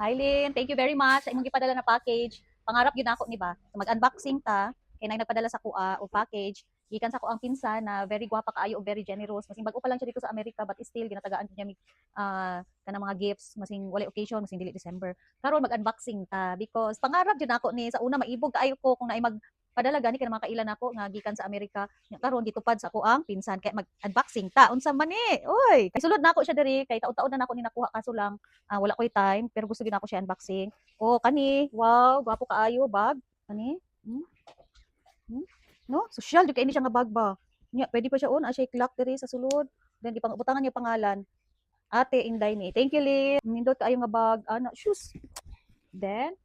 Lynn, thank you very much sa imong gipadala na package. Pangarap gyud nako ni ba? Mag-unboxing ta kay nay nagpadala sa kuha og package. Gikan sa ko ang pinsan na very gwapa kaayo ug very generous. Masing bag-o pa lang siya dito sa Amerika but still ginatagaan niya mi kanang mga gifts masing walay occasion masing dili December. Karon mag-unboxing ta because pangarap gyud nako ni sa una maibog kaayo ko kung naay magpadala gani kanang mga kailan nako nga gikan sa Amerika. Karon gitupad sa ako ang pinsan kay mag-unboxing ta. Unsa man ni? Oy, kay sulod nako siya diri kay taon-taon na nako ni nakuha kaso lang wala ko'y time pero gusto gyud nako siya unboxing. Oh, kani. Wow, gwapo kaayo bag. Kani. Hmm? Hmm? No, social jud kay ini siya nga bag ba. Nya, pwede pa siya on, siya clock diri sa sulod. Then gipangutangan niya pangalan. Ate Inday ni. Thank you, Lynn. Nindot kaayo nga bag. Ana, shoes. Then,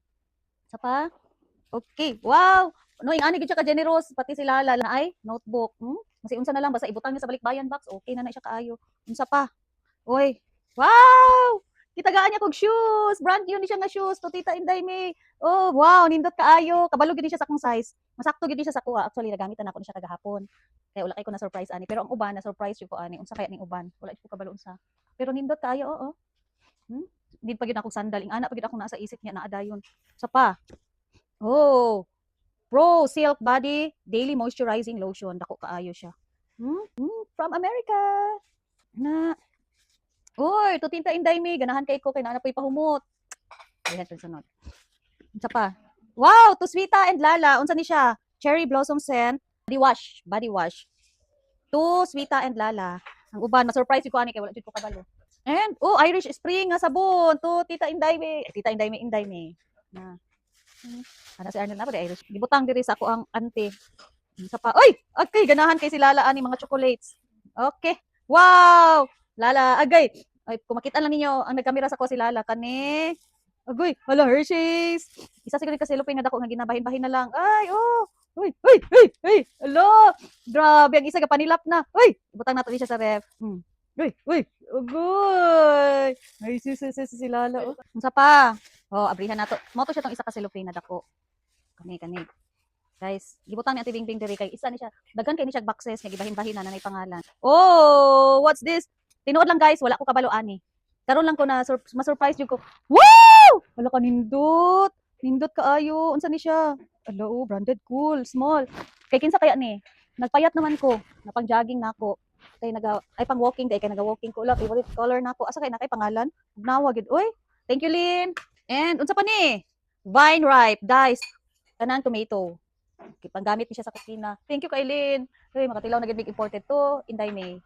sa pa? Okay. Wow! No, ing ani gid siya ka generous pati si Lala na ay notebook. Kasi unsa na lang basta ibutang niya sa balikbayan box. Okay na na siya kaayo. Unsa pa? Oy. Wow! Kitagaan niya kog shoes. Brand new ni siya nga shoes to Tita Inday May. Oh, wow, nindot kaayo. Kabalo gid siya sa akong size. Masakto gid siya sa kuha. Actually, nagamit na ako ni siya kagahapon. Kaya wala kay ko na surprise ani. Pero ang uban na surprise jud ko ani. Unsa kaya ning uban? Wala jud ko kabalo unsa. Pero nindot kaayo, oo. Need pa gid akong sandal. Ing ana pa gid ako nasa isip niya naa dayon. Sa pa. Oh, Pro Silk Body Daily Moisturizing Lotion. Dako kaayo siya. From America. Na Uy, to Tinta Inday May, ganahan kay ko kay naa po'y pahumot. Ayan pud sunod. Unsa pa? Wow, to Sweeta and Lala, unsa ni siya? Cherry Blossom Scent, body wash. To Sweeta and Lala. Ang uban, ma-surprise ko ani kay wala jud ko kabalo. And Irish Spring nga sabon to Tita Inday May. Tita Inday May, Inday May. Na. Ana si Arnel na ba Irish. Gibutang diri sa ako ang auntie. Unsa pa? Oy, okay, ganahan kay si Lala ani mga chocolates. Okay. Wow! Lala, agay. Ay, kung makita lang ninyo, ang nagkamera sa ko si Lala, kani. Agoy, hala, Hershey's. Isa siguro kasi lupin na dako nga ginabahin-bahin na lang. Ay, oh. Uy, uy, uy, uy. Alo. Grabe, ang isa ka panilap na. Uy, ibutang nato siya sa ref. Uy, uy. Agoy. Ay, si Lala. Oh. Unsa pa? Oh, abrihan nato. Mo to siya tong isa ka cellophane na dako. Kani. Guys, gibutang ni Ate Bingbing diri kay isa ni siya. Daghan kay ni siya boxes nga gibahin-bahin na nanay pangalan. Oh, what's this? Tinuod lang guys, wala ko kabalo ani. Karon lang ko na ma-surprise jud ko. Wow! Wala ka nindot. Nindot kaayo. Unsa ni siya? Ala, branded cool, small. Kay kinsa kaya ni? Nagpayat naman ko, na pang jogging nako. Kay pang walking kay naga-walking ko lang. Favorite color nako. Asa kay na kay pangalan? Ugnawa gid. Oy, thank you Lynn. And unsa pa ni? Vine Ripe Diced kanang tomato. Okay, panggamit ni siya sa kusina. Thank you kay Lynn. Uy, makatilaw na gid big imported to. Inday May.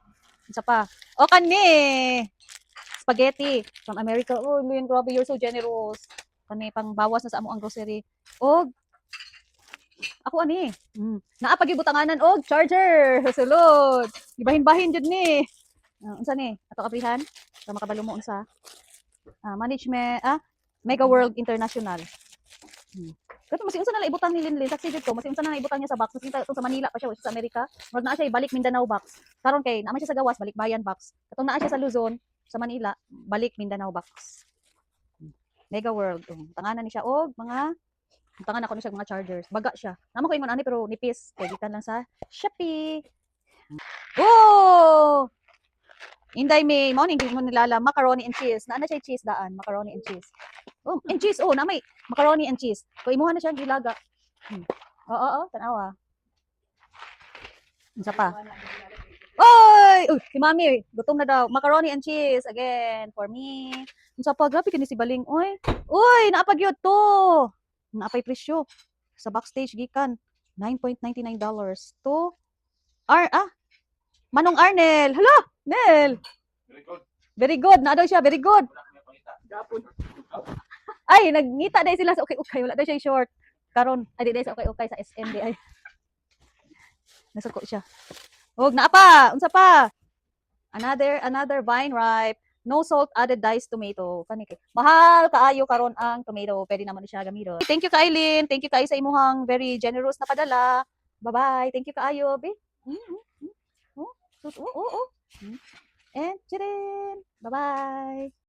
Unsa pa? O kani. Spaghetti from America. Oh, Lynn, grabe, you're so generous. Kani pang bawas na sa amo ang grocery. Og ako ani. Naa pagibutanganan og charger. Sulod. Ibahin-bahin jud ni. Unsa ni? Ato abrihan sa makabalo mo unsa. Management Mega World International. Kato mas unsa na ibutang ni Linlin saksi jud ko mas unsa na ibutang niya sa box mas sa Manila pa siya sa Amerika murag naa siya balik Mindanao box karon kay naa siya sa gawas balik bayan box katong naa siya sa Luzon sa Manila balik Mindanao box. Mega World tanganan ni siya og mga tangan ako ni siya mga chargers baga siya namo ko ingon ani pero nipis kay gikan lang sa Shopee. Oh, Inday May mo ning gingon nilala macaroni and cheese naa na siya cheese daan macaroni and cheese. Oh, and cheese. Oh, na may macaroni and cheese. Kung imuha na siya gilaga. Oo, tanawa. Unsa pa? Oy! Uy, si Mami, gutom na daw. Macaroni and cheese again for me. Unsa pa? Grabe kini si Baling. Oy, naapag yun to. Naapay presyo. Sa backstage gikan. $9.99 to Manong Arnel. Hala, Nel. Very good. Na daw siya, very good. Ay, nagngita dahil sila sa okay-okay. Wala daw siya short. Karon, ay di sa okay-okay sa SMD. Ay, nasuko siya. Huwag na pa. Unsa pa? Another Vine Ripe. No salt added diced tomato. Kani kay. Mahal kaayo karon ang tomato. Pwede naman siya gamiton. Thank you Kailin. Thank you kaayo sa imuhang very generous na padala. Bye-bye. Thank you kaayo, be. Oh. And chirin. Bye-bye.